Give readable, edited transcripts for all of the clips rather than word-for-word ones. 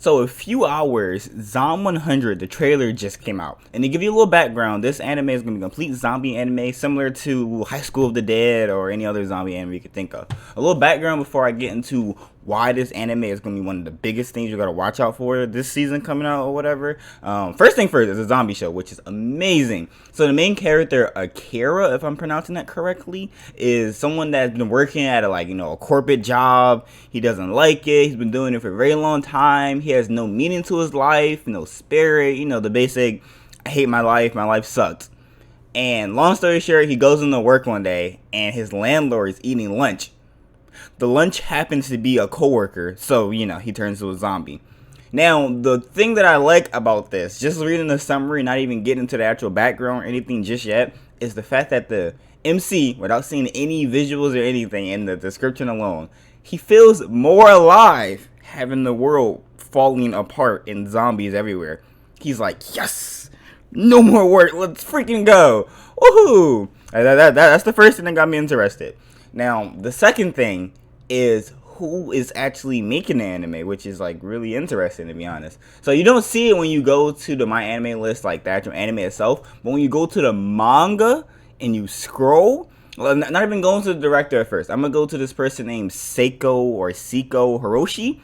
So a few hours, Zom 100, the trailer just came out. And to give you a little background, this anime is going to be a complete zombie anime, similar to High School of the Dead or any other zombie anime you could think of. A little background before I get into why this anime is going to be one of the biggest things you got to watch out for this season coming out or whatever. First thing first, it's a zombie show, which is amazing. So the main character, Akira, if I'm pronouncing that correctly, is someone that's been working at a corporate job. He doesn't like it. He's been doing it for a very long time. He has no meaning to his life, no spirit, the basic, I hate my life sucks. And long story short, he goes into work one day and his landlord is eating lunch. The lunch happens to be a coworker, so, he turns into a zombie. Now, the thing that I like about this, just reading the summary, not even getting into the actual background or anything just yet, is the fact that the MC, without seeing any visuals or anything in the description alone, he feels more alive having the world falling apart and zombies everywhere. He's like, yes, no more work, let's freaking go. Woohoo! That's the first thing that got me interested. Now, the second thing is who is actually making the anime, which is really interesting, to be honest. So you don't see it when you go to the My Anime list, the actual anime itself, but when you go to the manga and you scroll, well, not even going to the director at first. I'm gonna go to this person named Seiko Hiroshi.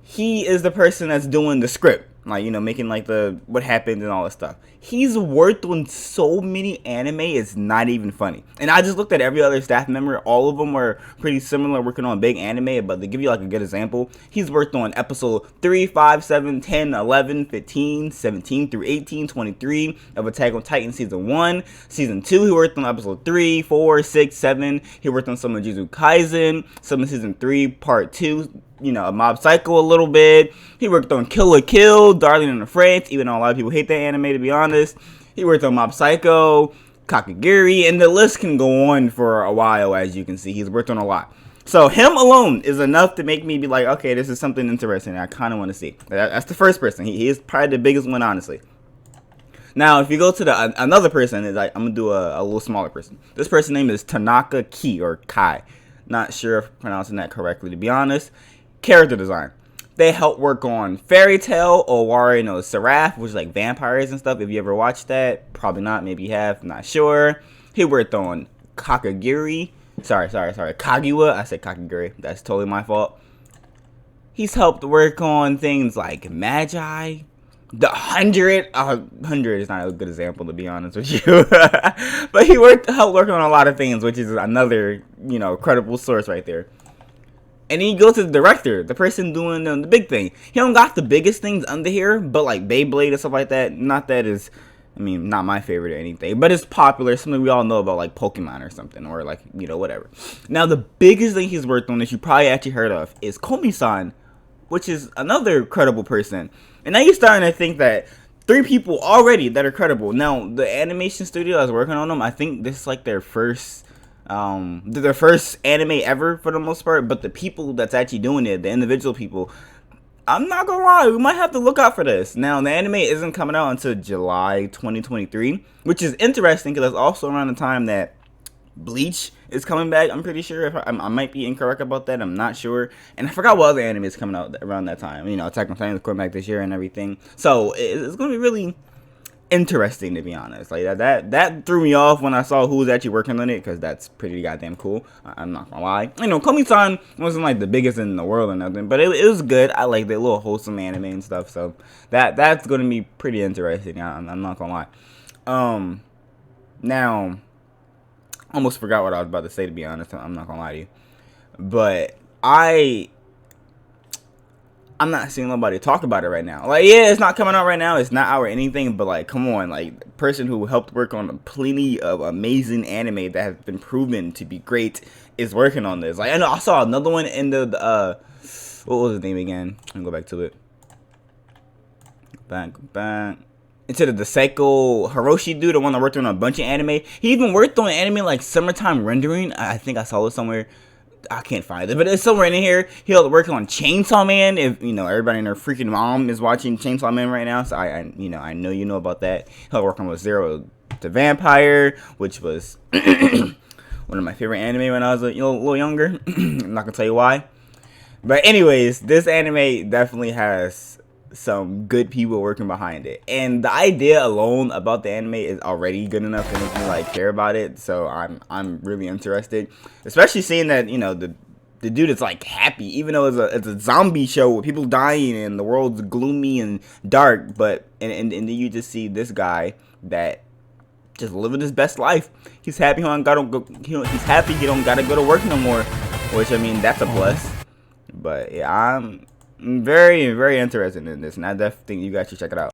He is the person that's doing the script, making the what happened and all that stuff. He's worked on so many anime, it's not even funny. And I just looked at every other staff member. All of them were pretty similar, working on big anime. But to give you a good example, he's worked on episode 3, 5, 7, 10, 11, 15, 17 through 18, 23 of Attack on Titan season 1. Season 2, he worked on episode 3, 4, 6, 7. He worked on some of Jujutsu Kaisen, some of season 3, part 2. Mob Psycho a little bit. He worked on Kill la Kill, Darling in the Franxx, even though a lot of people hate that anime, to be honest. He worked on Mob Psycho, Kakegurui, and the list can go on for a while, as you can see. He's worked on a lot. So him alone is enough to make me be like, okay, this is something interesting I kind of want to see. That's the first person. He is probably the biggest one, honestly. Now, if you go to another person, I'm going to do a little smaller person. This person's name is Tanaka Ki, or Kai. Not sure if I'm pronouncing that correctly, to be honest. Character design. They help work on Fairy Tail, Ohtori no Seraph, which is vampires and stuff. If you ever watched that, probably not, maybe you have, not sure. He worked on Kakegurui. Sorry, Kaguya. I said Kakegurui. That's totally my fault. He's helped work on things like Magi. The 100. 100 is not a good example, to be honest with you. But he helped work on a lot of things, which is another, credible source right there. And then you go to the director, the person doing the big thing. He don't got the biggest things under here, but Beyblade and stuff like that. Not that is, not my favorite or anything, but it's popular. Something we all know about, Pokemon or something, or whatever. Now the biggest thing he's worked on that you probably actually heard of is Komi-san, which is another credible person. And now you're starting to think that 3 people already that are credible. Now the animation studio that's working on them, I think this is their first anime ever for the most part, but the people that's actually doing it, the individual people, I'm not gonna lie, we might have to look out for this. Now, the anime isn't coming out until July 2023, which is interesting because that's also around the time that Bleach is coming back. I'm pretty sure. If I might be incorrect about that, I'm not sure. And I forgot what other anime is coming out around that time. Attack on Titan is coming back this year and everything. So it's gonna be really interesting, to be honest. That threw me off when I saw who was actually working on it, because that's pretty goddamn cool. I'm not gonna lie. Komi-san wasn't the biggest in the world or nothing, but it was good. I liked it, little wholesome anime and stuff. So that's gonna be pretty interesting. I'm not gonna lie. Now, almost forgot what I was about to say, to be honest. I'm not gonna lie to you, but I'm not seeing nobody talk about it right now. Yeah, it's not coming out right now. It's not out or anything. But come on, person who helped work on plenty of amazing anime that has been proven to be great is working on this. I know I saw another one in the what was his name again? Let me go back to it. Back. Instead of the Seiko Hiroshi dude, the one that worked on a bunch of anime. He even worked on anime like Summertime Rendering. I think I saw it somewhere. I can't find it, but it's somewhere in here. He'll work on Chainsaw Man. If everybody and their freaking mom is watching Chainsaw Man right now, so I know you know about that. He'll work on Zero to Vampire, which was one of my favorite anime when I was a little younger. I'm not gonna tell you why. But anyways, this anime definitely has some good people working behind it, and the idea alone about the anime is already good enough to make me like care about it. So I'm really interested, especially seeing that the dude is like happy, even though it's a zombie show with people dying and the world's gloomy and dark. But and then you just see this guy that just living his best life. He's happy he don't gotta go. He's happy he don't gotta go to work no more. Which I mean, that's a plus. But yeah, I'm very interested in this, and I definitely think you guys should check it out.